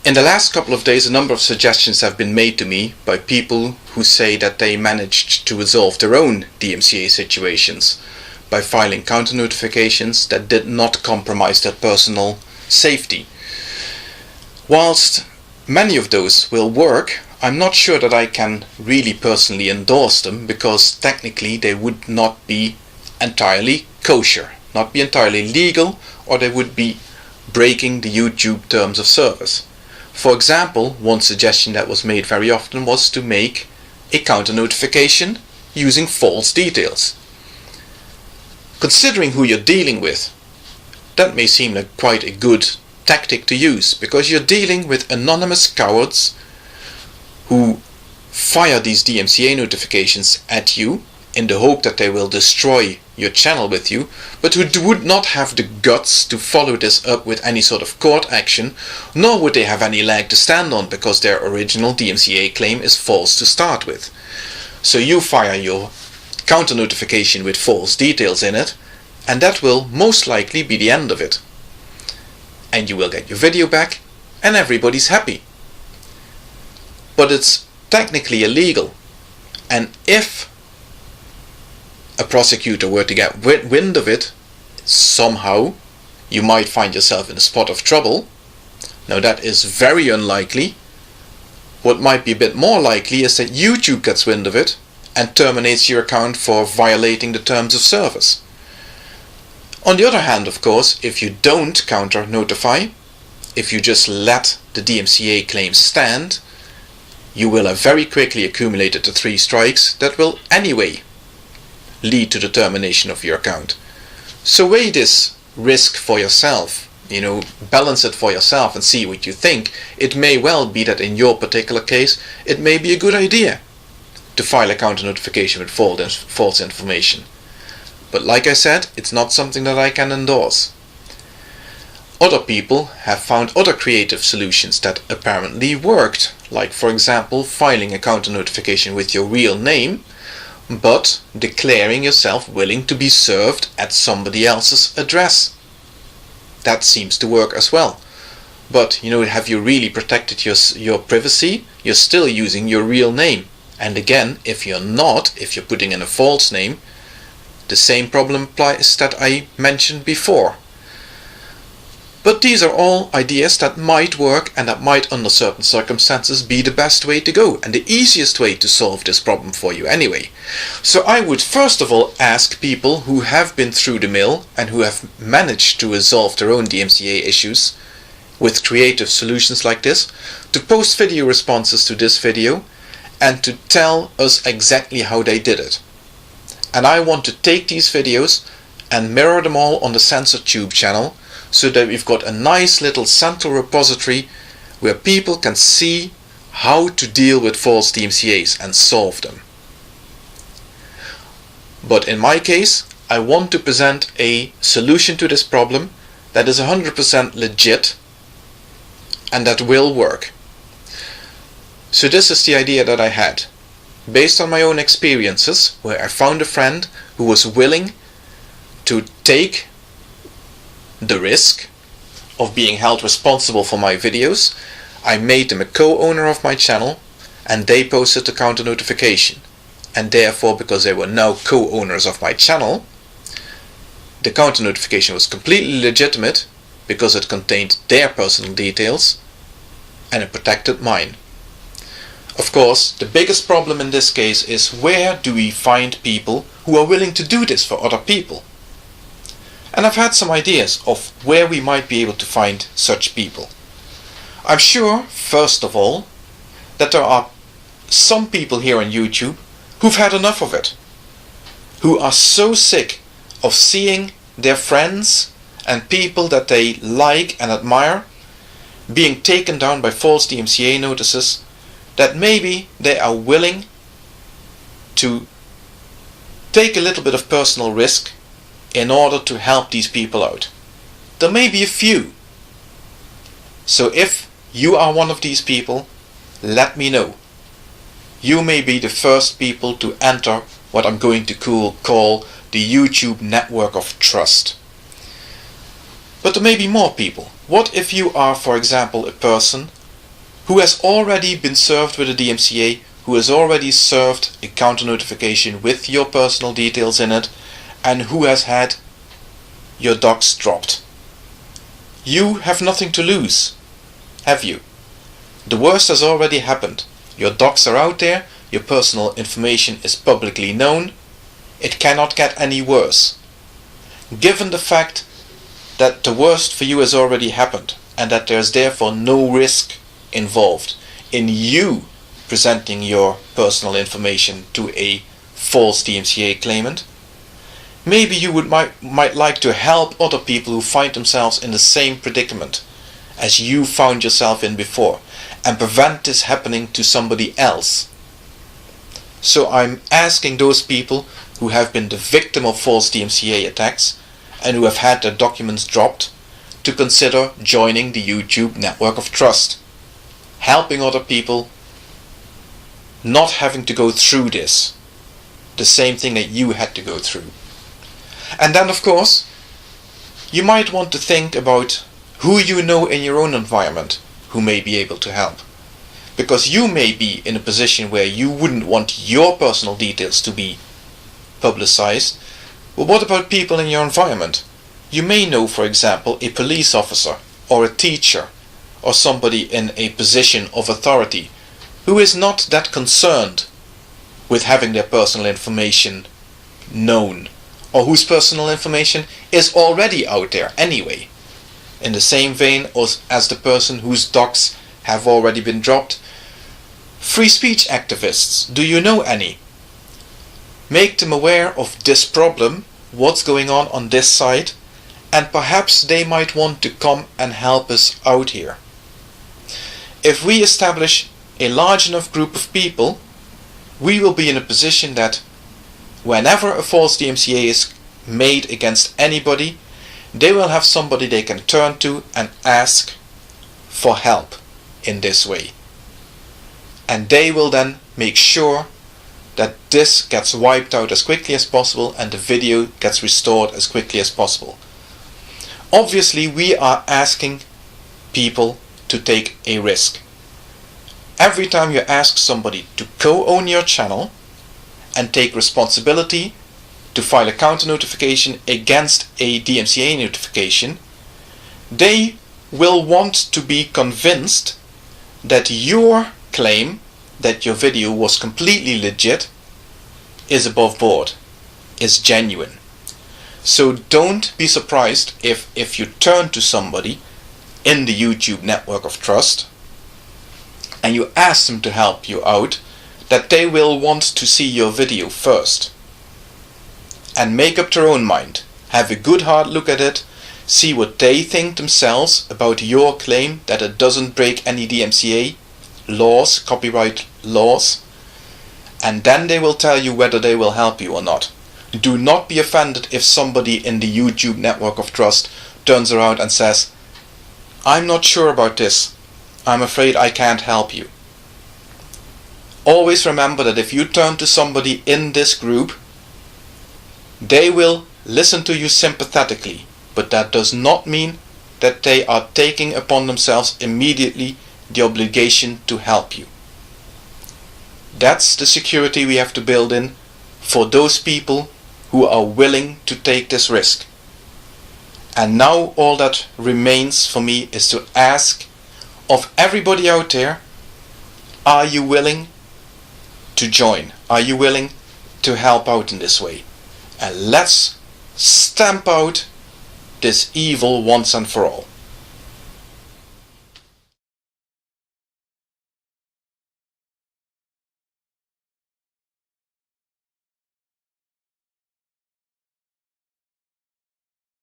In the last couple of days, a number of suggestions have been made to me by people who say that they managed to resolve their own DMCA situations by filing counter notifications that did not compromise their personal safety. Whilst many of those will work, I'm not sure that I can really personally endorse them, because technically they would not be entirely kosher, not be entirely legal, or they would be breaking the YouTube terms of service. For example, one suggestion that was made very often was to make a counter notification using false details. Considering who you're dealing with, that may seem like quite a good tactic to use, because you're dealing with anonymous cowards who fire these DMCA notifications at you in the hope that they will destroy your channel with you, but who would not have the guts to follow this up with any sort of court action, nor would they have any leg to stand on, because their original DMCA claim is false to start with. So you fire your counter notification with false details in it, and that will most likely be the end of it. And you will get your video back, and everybody's happy. But it's technically illegal, and if a prosecutor were to get wind of it, somehow you might find yourself in a spot of trouble. Now that is very unlikely. What might be a bit more likely is that YouTube gets wind of it and terminates your account for violating the terms of service. On the other hand, of course, if you don't counter notify, if you just let the DMCA claim stand, you will have very quickly accumulated the 3 strikes that will anyway lead to the termination of your account. So weigh this risk for yourself, balance it for yourself and see what you think. It may well be that in your particular case it may be a good idea to file a counter notification with false information. But like I said, it's not something that I can endorse. Other people have found other creative solutions that apparently worked, like for example filing a counter notification with your real name, but declaring yourself willing to be served at somebody else's address. That seems to work as well. But have you really protected your privacy? You're still using your real name. And again, if you're putting in a false name, the same problem applies that I mentioned before. But these are all ideas that might work, and that might under certain circumstances be the best way to go and the easiest way to solve this problem for you anyway. So I would first of all ask people who have been through the mill and who have managed to resolve their own DMCA issues with creative solutions like this, to post video responses to this video and to tell us exactly how they did it. And I want to take these videos and mirror them all on the CensorTube channel, so that we've got a nice little central repository where people can see how to deal with false DMCAs and solve them. But in my case, I want to present a solution to this problem that is 100% legit and that will work. So this is the idea that I had, based on my own experiences, where I found a friend who was willing to take the risk of being held responsible for my videos. I made them a co-owner of my channel, and they posted the counter notification, and therefore, because they were now co-owners of my channel, the counter notification was completely legitimate because it contained their personal details and it protected mine. Of course, the biggest problem in this case is, where do we find people who are willing to do this for other people? And I've had some ideas of where we might be able to find such people. I'm sure, first of all, that there are some people here on YouTube who've had enough of it, who are so sick of seeing their friends and people that they like and admire being taken down by false DMCA notices, that maybe they are willing to take a little bit of personal risk in order to help these people out. There may be a few. So if you are one of these people, let me know. You may be the first people to enter what I'm going to call the YouTube network of trust. But there may be more people. What if you are, for example, a person who has already been served with a DMCA, who has already served a counter notification with your personal details in it, and who has had your docs dropped. You have nothing to lose, have you? The worst has already happened. Your docs are out there, your personal information is publicly known. It cannot get any worse. Given the fact that the worst for you has already happened, and that there is therefore no risk involved in you presenting your personal information to a false DMCA claimant, maybe you might like to help other people who find themselves in the same predicament as you found yourself in before, and prevent this happening to somebody else. So I'm asking those people who have been the victim of false DMCA attacks and who have had their documents dropped to consider joining the YouTube network of trust, helping other people not having to go through this, the same thing that you had to go through. And then of course you might want to think about who you know in your own environment who may be able to help, because you may be in a position where you wouldn't want your personal details to be publicized. But what about people in your environment? You may know, for example, a police officer or a teacher or somebody in a position of authority who is not that concerned with having their personal information known, or whose personal information is already out there anyway, in the same vein as the person whose docs have already been dropped. Free speech activists, do you know any? Make them aware of this problem, what's going on this side, and perhaps they might want to come and help us out here. If we establish a large enough group of people, we will be in a position that whenever a false DMCA is made against anybody, they will have somebody they can turn to and ask for help in this way. And they will then make sure that this gets wiped out as quickly as possible and the video gets restored as quickly as possible. Obviously, we are asking people to take a risk. Every time you ask somebody to co-own your channel and take responsibility to file a counter notification against a DMCA notification, they will want to be convinced that your claim that your video was completely legit is above board, is genuine. So don't be surprised if you turn to somebody in the YouTube network of trust and you ask them to help you out, that they will want to see your video first and make up their own mind, have a good hard look at it, see what they think themselves about your claim that it doesn't break any DMCA laws, copyright laws, and then they will tell you whether they will help you or not. Do not be offended if somebody in the YouTube network of trust turns around and says, "I'm not sure about this, I'm afraid I can't help you." Always remember that if you turn to somebody in this group, they will listen to you sympathetically, but that does not mean that they are taking upon themselves immediately the obligation to help you. That's the security we have to build in for those people who are willing to take this risk. And now all that remains for me is to ask of everybody out there, are you willing to join? Are you willing to help out in this way? And let's stamp out this evil once and for all.